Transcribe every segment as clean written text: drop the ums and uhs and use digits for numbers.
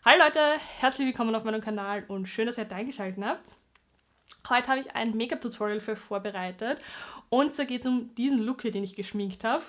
Hallo Leute, herzlich willkommen auf meinem Kanal und schön, dass ihr eingeschaltet habt. Heute habe ich ein Make-up-Tutorial für euch vorbereitet und zwar geht es um diesen Look hier, den ich geschminkt habe.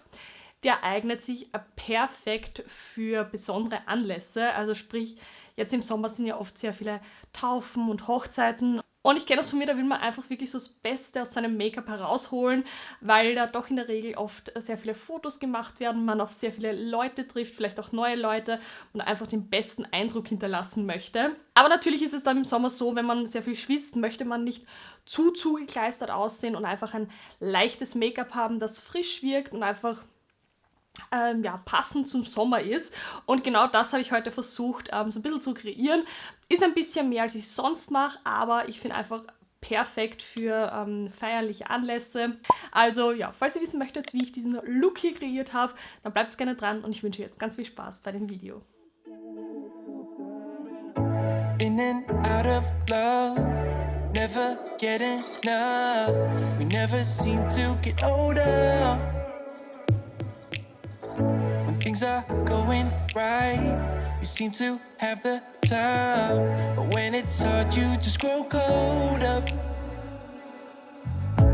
Der eignet sich perfekt für besondere Anlässe, also sprich, jetzt im Sommer sind ja oft sehr viele Taufen und Hochzeiten. Und ich kenne das von mir, da will man einfach wirklich so das Beste aus seinem Make-up herausholen, weil da doch in der Regel oft sehr viele Fotos gemacht werden, man auf sehr viele Leute trifft, vielleicht auch neue Leute und einfach den besten Eindruck hinterlassen möchte. Aber natürlich ist es dann im Sommer so, wenn man sehr viel schwitzt, möchte man nicht zu zugekleistert aussehen und einfach ein leichtes Make-up haben, das frisch wirkt und einfach passend zum Sommer ist. Und genau das habe ich heute versucht, so ein bisschen zu kreieren. Ist ein bisschen mehr, als ich sonst mache, aber ich finde einfach perfekt für feierliche Anlässe. Also ja, falls ihr wissen möchtet, wie ich diesen Look hier kreiert habe, dann bleibt gerne dran und ich wünsche jetzt ganz viel Spaß bei dem Video. In and out of love, never get enough. We never seem to get older. Things are going right, you seem to have the time, but when it's hard you just grow cold up.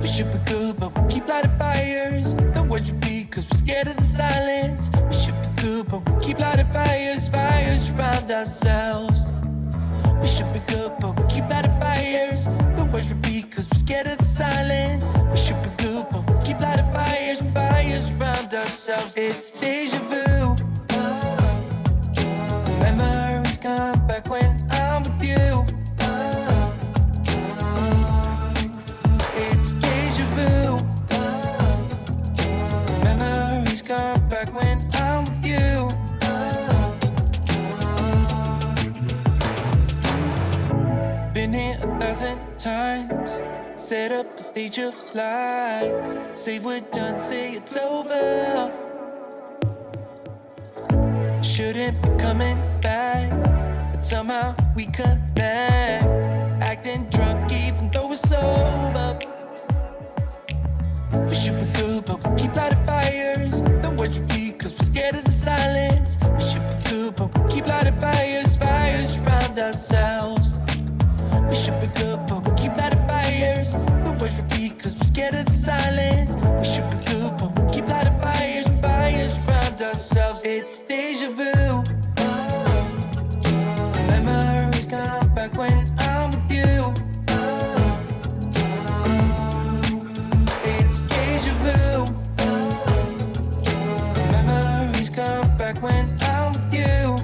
We should be good, but we keep lighting fires. The words repeat cause we're scared of the silence. We should be good, but we keep lighting fires, fires around ourselves. We should be good, but we keep lighting fires. The words repeat cause we're scared of the silence. We should be good, but we keep lighting fires, fires around ourselves. It's deja vu. Memories come back when I'm with you. It's deja vu. Memories come back when I'm with you. Been here 1,000 times. Set up a stage of lies. Say we're done, say it's over. Shouldn't be coming back, but somehow we connect. Acting drunk even though we're sober. We should be good, but we keep lighting fires. The words repeat cause we're scared of the silence. We should be good, but we keep lighting fires, fires around ourselves. We should be good, but we keep lighting fires. The words repeat cause we're scared of the silence. We should be good, but we keep lighting fires, fires around ourselves. It's deja vu. Memories come back when I'm with you. It's deja vu. Memories come back when I'm with you.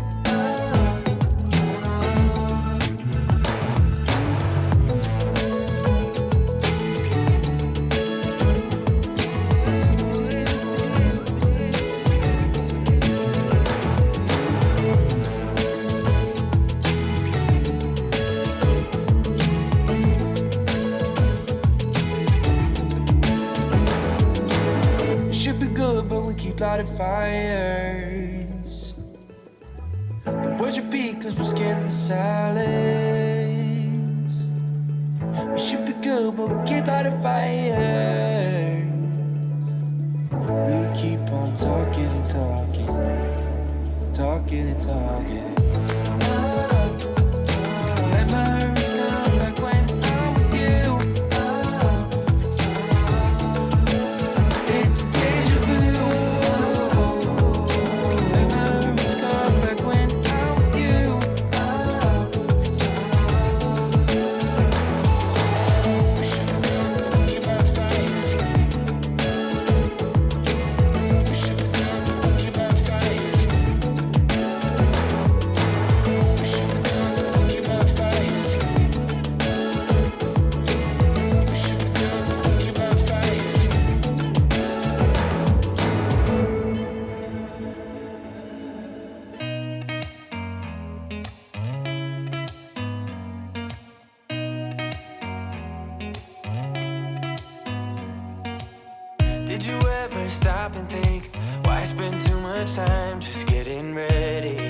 Keep lighting fires. The words repeat cause we're scared of the silence. We should be good but we keep lighting fires. We keep on talking and talking, talking and talking. Memories come back when I'm with you. It's deja vu. Did you ever stop and think, why spend too much time just getting ready?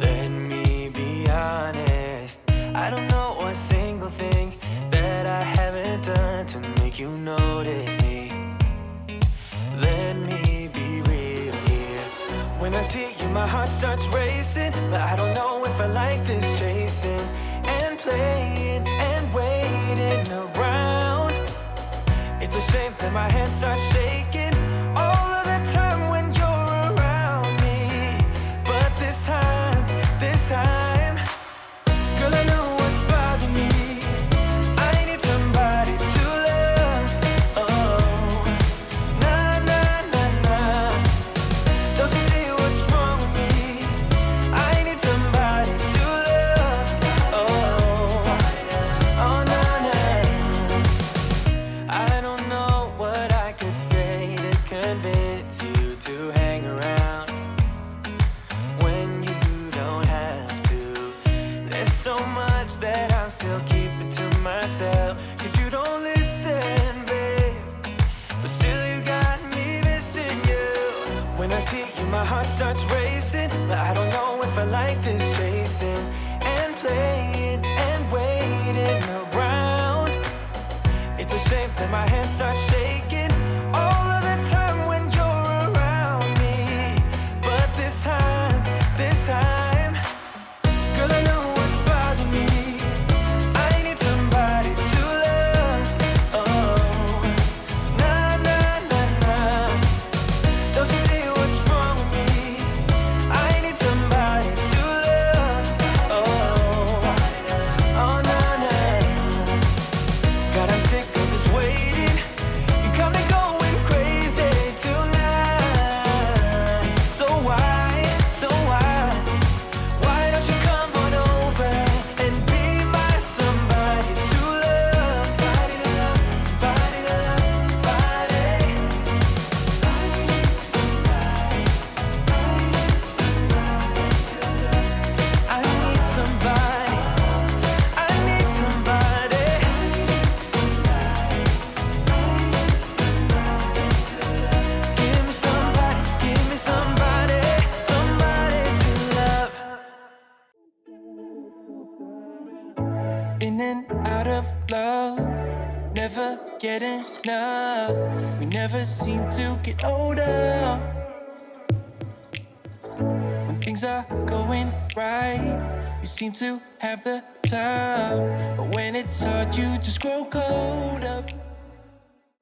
Let me be honest, I don't know a single thing that I haven't done to make you notice me. Let me be real here. When I see you my heart starts racing, but I don't know if I like this chasing and playing and waiting around. It's a shame that my hands start shaking all of the time when you're around me. But this time, girl, I know what's bothering me. I need somebody to love. Oh, nah, nah, nah, nah. Don't you see what's wrong with me? I need somebody to love. Oh, oh, nah, nah. I don't know what I could say to convince you to hang around when you don't have to. There's so much that I'm still keeping to myself, 'cause you don't listen, babe. But still you got me missing you. When I see you, my heart starts racing, but I don't know if I like this chasing and playing and waiting around. It's a shame that my hands start shaking all of the time when you're around me. But this time, girl, I know what's bothering me. I need somebody to love. Oh, nah, nah, nah, nah. Don't you see what's wrong with me? I need somebody to love. Oh, oh, nah, nah. God, I'm sick of this waiting. You got me going crazy tonight. So why don't you come on over and be my somebody to love? Somebody to love, somebody to love, somebody. I need somebody to love. I need somebody. I need somebody. Give me somebody, somebody to love. In and out of love, never get enough. We never seem to get older. When things are going right, you seem to have the time. But when it's hard, you just grow cold up.